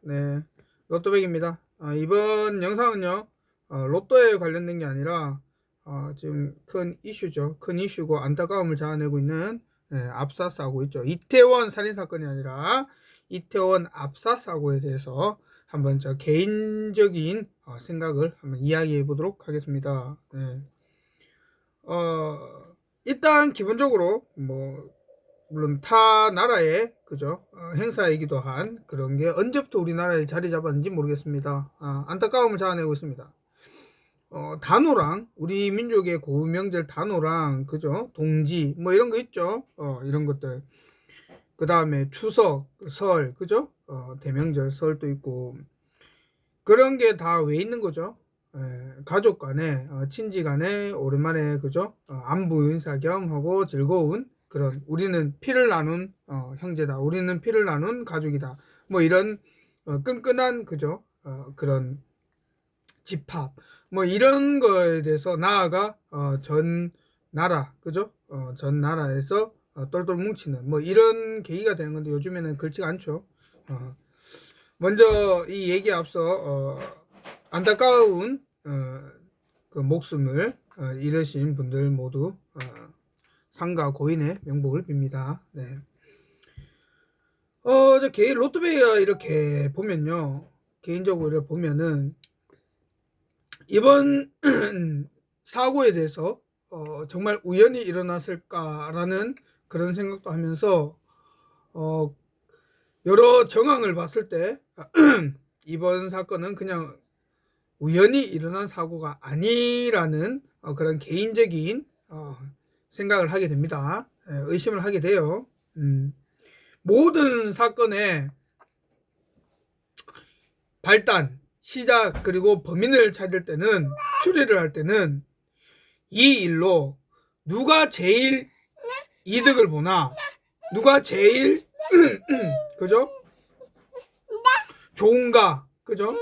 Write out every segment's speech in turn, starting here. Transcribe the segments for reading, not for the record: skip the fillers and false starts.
네, 로또백입니다. 이번 영상은요, 로또에 관련된 게 아니라 지금 큰 이슈죠. 큰 이슈고 안타까움을 자아내고 있는 압사 사고 있죠. 이태원 살인 사건이 아니라 이태원 압사 사고에 대해서 한번 저 개인적인 생각을 한번 이야기해 보도록 하겠습니다. 네. 일단 기본적으로 물론 타 나라의 그죠 행사이기도 한 그런 게 언제부터 우리나라에 자리 잡았는지 모르겠습니다. 안타까움을 자아내고 있습니다. 단오랑 우리 민족의 고유 명절 단오랑 그죠 동지 뭐 이런 거 있죠. 이런 것들 그 다음에 추석 설 그죠 대명절 설도 있고 그런 게 다 왜 있는 거죠. 가족 간에 친지 간에 오랜만에 그죠 안부 인사 겸 하고 즐거운 그런 우리는 피를 나눈 형제다 우리는 피를 나눈 가족이다 뭐 이런 끈끈한 그죠 그런 집합 뭐 이런 거에 대해서 나아가 전 나라 그죠 전 나라에서 똘똘 뭉치는 뭐 이런 계기가 되는 건데 요즘에는 그렇지가 않죠. 먼저 이 얘기에 앞서 안타까운 그 목숨을 잃으신 분들 모두 상가 고인의 명복을 빕니다. 네. 저 개인 로또베이가 이렇게 보면요, 개인적으로 보면은 이번 사고에 대해서 정말 우연히 일어났을까라는 그런 생각도 하면서 여러 정황을 봤을 때 이번 사건은 그냥 우연히 일어난 사고가 아니라는 그런 개인적인 생각을 하게 됩니다. 의심을 하게 돼요. 모든 사건의 발단, 시작 그리고 범인을 찾을 때는 추리를 할 때는 이 일로 누가 제일 이득을 보나 누가 제일 그죠? 좋은가 그죠?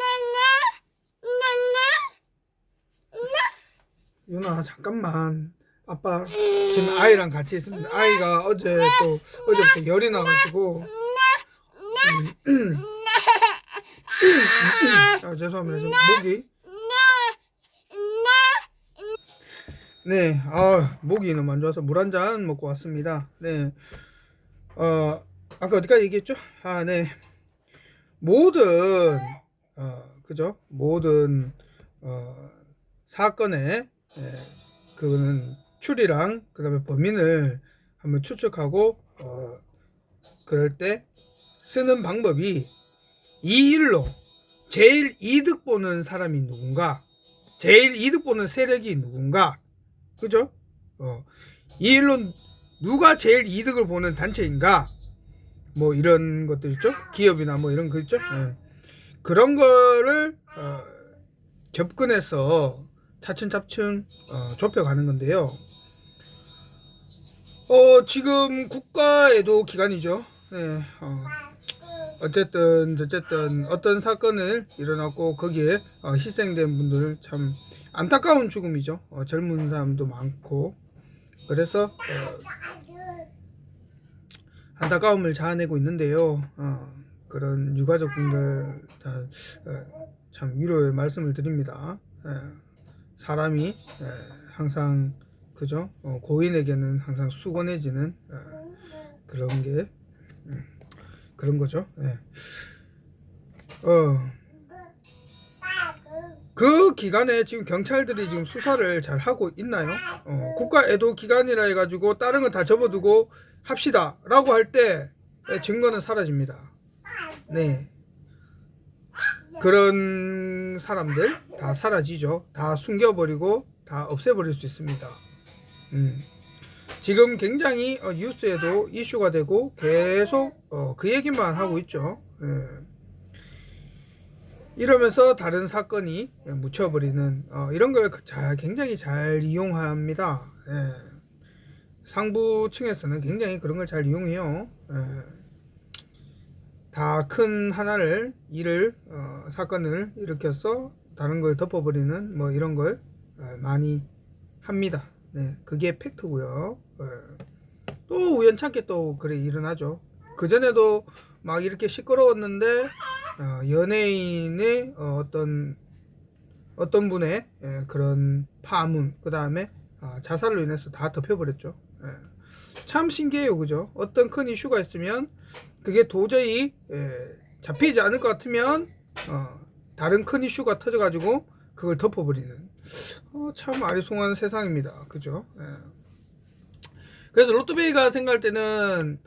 유나 잠깐만 아빠 지금 아이랑 같이 있습니다. 아이가 어제부터 열이 나가지고 죄송합니다. 지금 목이 네, 목이 너무 안 좋아서 물 한 잔 먹고 왔습니다. 네, 아까 어디까지 얘기했죠? 네, 모든 그죠? 모든 사건의 그거는 추리랑 그다음에 범인을 한번 추측하고 그럴 때 쓰는 방법이 이 일로 제일 이득 보는 사람이 누군가, 제일 이득 보는 세력이 누군가, 그죠? 이 일로 누가 제일 이득을 보는 단체인가, 뭐 이런 것들 있죠? 기업이나 뭐 이런 거 있죠? 그런 거를 접근해서 차츰차츰 좁혀가는 건데요. 지금 국가에도 기간이죠. 네, 어쨌든 어떤 사건을 일어났고 거기에 희생된 분들 참 안타까운 죽음이죠. 젊은 사람도 많고 그래서 안타까움을 자아내고 있는데요. 그런 유가족분들 참 위로의 말씀을 드립니다. 사람이 항상 그죠 고인에게는 항상 수건해지는 그런 게 그런 거죠. 그 기간에 지금 경찰들이 지금 수사를 잘 하고 있나요? 국가 애도 기간이라 해가지고 다른 건 다 접어두고 합시다 라고 할 때 증거는 사라집니다. 네, 그런 사람들 다 사라지죠. 다 숨겨버리고 다 없애버릴 수 있습니다. 지금 굉장히 뉴스에도 이슈가 되고 계속 그 얘기만 하고 있죠. 이러면서 다른 사건이 묻혀버리는 이런 걸 굉장히 잘 이용합니다. 상부층에서는 굉장히 그런 걸 잘 이용해요. 다 큰 하나를 사건을 일으켜서 다른 걸 덮어버리는 뭐 이런 걸 많이 합니다. 네, 그게 팩트고요. 또 우연찮게 또 그래 일어나죠. 그 전에도 막 이렇게 시끄러웠는데 연예인의 어떤 분의 그런 파문, 그 다음에 자살로 인해서 다 덮여버렸죠. 참 신기해요, 그죠? 어떤 큰 이슈가 있으면 그게 도저히 잡히지 않을 것 같으면 다른 큰 이슈가 터져가지고 그걸 덮어버리는 참 아리송한 세상입니다, 그죠? 그래서 로또베이가 생각할 때는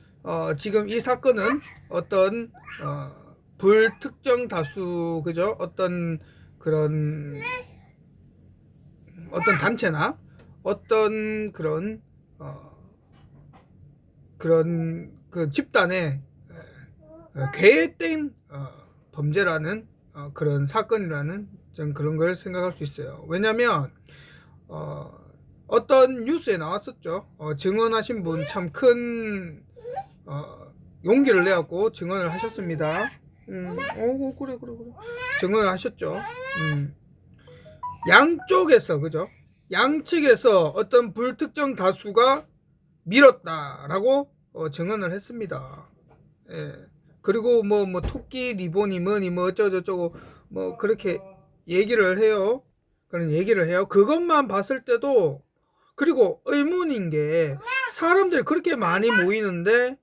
지금 이 사건은 어떤 불특정 다수, 그죠? 어떤 그런 어떤 단체나 어떤 그런 그 집단의 계획된 범죄라는 그런 사건이라는 좀 그런 걸 생각할 수 있어요. 왜냐면 어떤 뉴스에 나왔었죠. 증언하신 분 참 큰 용기를 내갖고 증언을 하셨습니다. 그래. 증언을 하셨죠. 양쪽에서, 그죠? 양측에서 어떤 불특정 다수가 밀었다라고 증언을 했습니다. 그리고 뭐 토끼 리본이 뭐니 뭐 어쩌고저쩌고 뭐 그렇게 얘기를 해요. 그런 얘기를 해요. 그것만 봤을 때도, 그리고 의문인 게 사람들이 그렇게 많이 모이는데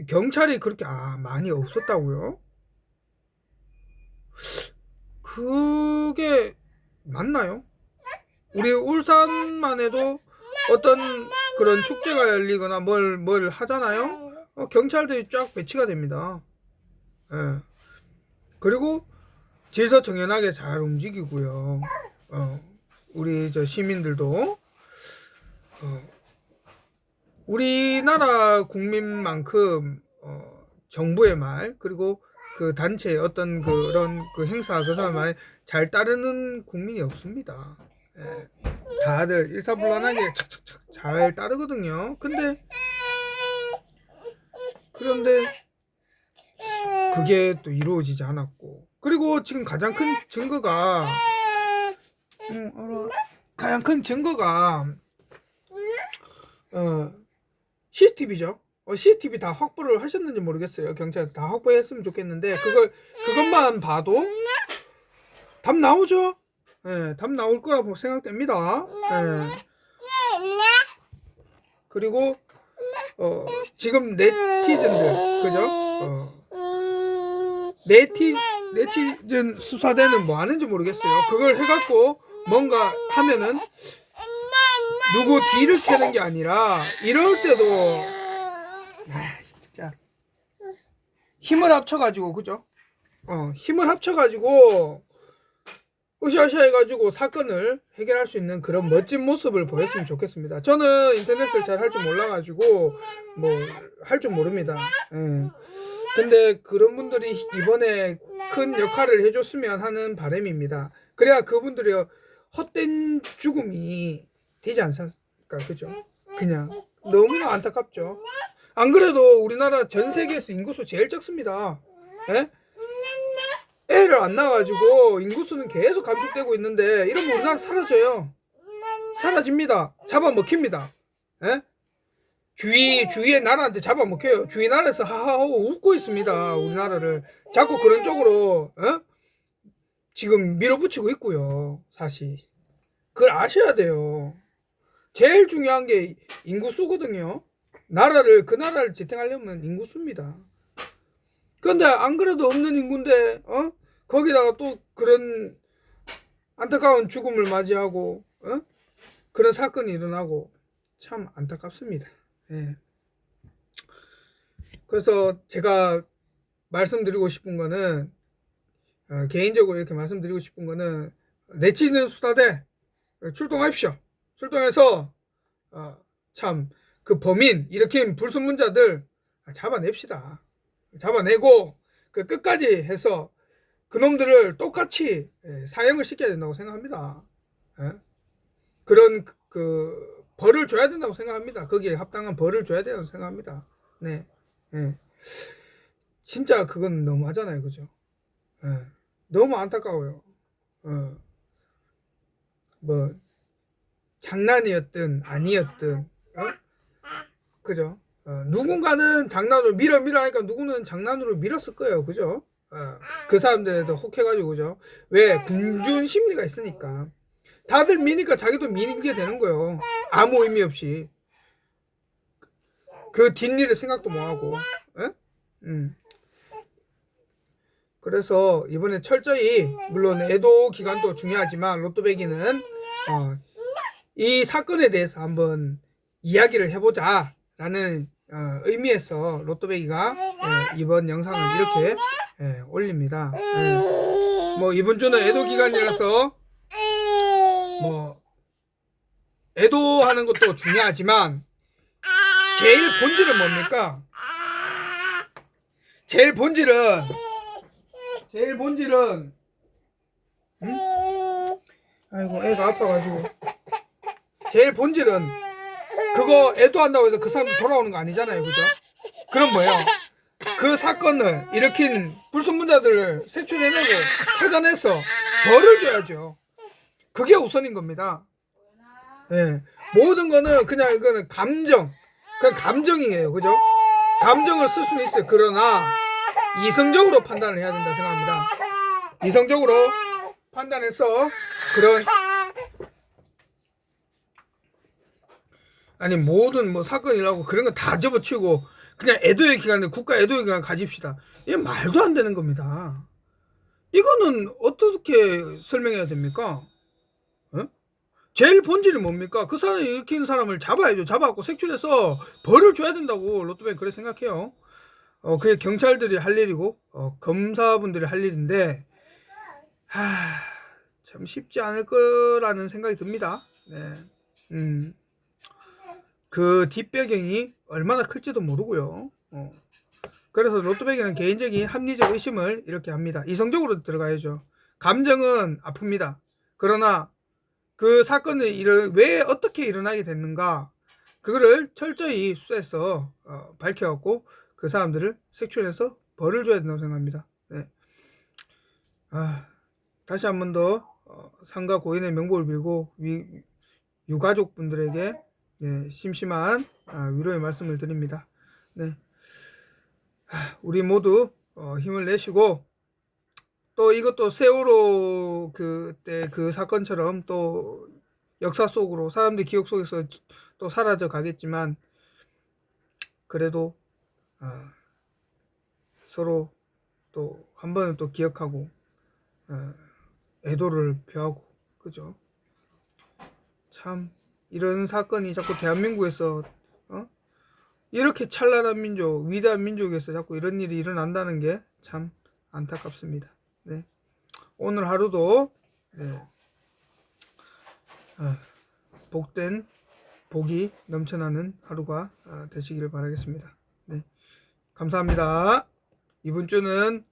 경찰이 그렇게 많이 없었다고요? 그게 맞나요? 우리 울산만 해도 어떤 그런 축제가 열리거나 뭘 하잖아요. 경찰들이 쫙 배치가 됩니다. 그리고 질서정연하게 잘 움직이고요. 우리 저 시민들도 우리나라 국민만큼 정부의 말, 그리고 그 단체의 어떤 그런 그 행사, 그 사람 말 잘 따르는 국민이 없습니다. 다들 일사불란하게 착착착 잘 따르거든요. 그런데 그게 또 이루어지지 않았고, 그리고 지금 가장 큰 증거가 CCTV죠. CCTV 다 확보를 하셨는지 모르겠어요. 경찰에서 다 확보했으면 좋겠는데 그것만 봐도 답 나오죠. 답 나올 거라고 생각됩니다. 그리고 지금 네티즌들, 그죠? 네티즌 수사대는 뭐 하는지 모르겠어요. 그걸 해갖고 뭔가 하면은 누구 뒤를 캐는 게 아니라 이럴 때도 진짜 힘을 합쳐가지고, 그죠? 힘을 합쳐가지고 으쌰으쌰 해가지고 사건을 해결할 수 있는 그런 멋진 모습을 보였으면 좋겠습니다. 저는 인터넷을 잘 할 줄 몰라가지고 뭐 할 줄 모릅니다. 근데 그런 분들이 이번에 큰 역할을 해줬으면 하는 바람입니다. 그래야 그분들이 헛된 죽음이 되지 않습니까? 그죠? 그냥 너무나 안타깝죠. 안 그래도 우리나라 전 세계에서 인구수 제일 적습니다. 애를 안 낳아가지고 인구수는 계속 감축되고 있는데 이러면 우리나라 사라져요. 사라집니다. 잡아먹힙니다. 주위의 나라한테 잡아먹혀요. 주위 나라에서 하하하고 웃고 있습니다. 우리나라를 자꾸 그런 쪽으로 지금 밀어붙이고 있고요. 사실 그걸 아셔야 돼요. 제일 중요한 게 인구수거든요. 그 나라를 지탱하려면 인구수입니다. 그런데 안 그래도 없는 인구인데 거기다가 또 그런 안타까운 죽음을 맞이하고 그런 사건이 일어나고 참 안타깝습니다. 그래서 제가 말씀드리고 싶은 거는 개인적으로 이렇게 말씀드리고 싶은 거는 네티즌 수사대 출동하십시오. 출동해서 참 그 범인 일으킨 불순문자들 잡아냅시다. 잡아내고 그 끝까지 해서 그놈들을 똑같이 사형을 시켜야 된다고 생각합니다. 그런 그 벌을 줘야 된다고 생각합니다. 거기에 합당한 벌을 줘야 된다고 생각합니다. 네. 진짜 그건 너무 하잖아요. 그죠? 너무 안타까워요. 뭐 장난이었든 아니었든 그죠? 누군가는 장난으로 밀어 하니까 누구는 장난으로 밀었을 거예요. 그죠? 그 사람들도 혹해가지고, 그죠? 왜? 군중 심리가 있으니까. 다들 미니까 자기도 미게 되는 거예요. 아무 의미 없이. 그 뒷일을 생각도 못하고. 그래서 이번에 철저히, 물론 애도 기간도 중요하지만, 로또배기는, 이 사건에 대해서 한번 이야기를 해보자. 라는 의미에서 로또배기가 이번 영상을 이렇게 올립니다. 뭐 이번 주는 애도 기간이라서 뭐 애도하는 것도 중요하지만 제일 본질은 뭡니까? 제일 본질은 아이고 애가 아파가지고 제일 본질은 그거 애도한다고 해서 그 사람도 돌아오는 거 아니잖아요. 그죠? 그럼 뭐예요? 그 사건을 일으킨 불순분자들을 색출해내고 찾아내서 벌을 줘야죠. 그게 우선인 겁니다. 예. 모든 거는 그냥 이거는 그냥 감정이에요. 그죠? 감정을 쓸 수는 있어요. 그러나 이성적으로 판단을 해야 된다 생각합니다. 이성적으로 판단해서 그런 아니 모든 뭐 사건이라고 그런 거 다 접어치우고 그냥 애도의 기간을 국가 애도의 기간 가집시다. 이게 말도 안 되는 겁니다. 이거는 어떻게 설명해야 됩니까? 제일 본질이 뭡니까? 그 사람을 일으키는 사람을 잡아야죠. 잡아갖고 색출해서 벌을 줘야 된다고 로또बैंक 그렇게 생각해요. 그게 경찰들이 할 일이고 검사분들이 할 일인데 참 쉽지 않을 거라는 생각이 듭니다. 네. 그 뒷배경이 얼마나 클지도 모르고요. 그래서 로또백에는 개인적인 합리적 의심을 이렇게 합니다. 이성적으로 들어가야죠. 감정은 아픕니다. 그러나 그 사건이 왜 어떻게 일어나게 됐는가 그거를 철저히 수사해서 밝혀갖고 그 사람들을 색출해서 벌을 줘야 된다고 생각합니다. 네. 다시 한 번 더 상가 고인의 명복을 빌고 유가족분들에게 심심한 위로의 말씀을 드립니다. 네. 우리 모두 힘을 내시고 또 이것도 세월호 그때 그 사건처럼 또 역사 속으로 사람들 기억 속에서 또 사라져 가겠지만 그래도 서로 또 한 번은 또 기억하고 애도를 표하고 그죠? 참 이런 사건이 자꾸 대한민국에서 이렇게 찬란한 민족, 위대한 민족에서 자꾸 이런 일이 일어난다는 게 참 안타깝습니다. 네. 오늘 하루도 복된 복이 넘쳐나는 하루가 되시기를 바라겠습니다. 네. 감사합니다. 이번 주는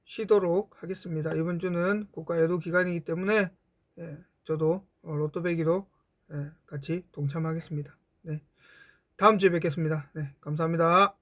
쉬도록 하겠습니다. 이번 주는 국가 애도 기간이기 때문에 저도 로또배기로 같이 동참하겠습니다. 네. 다음 주에 뵙겠습니다. 네, 감사합니다.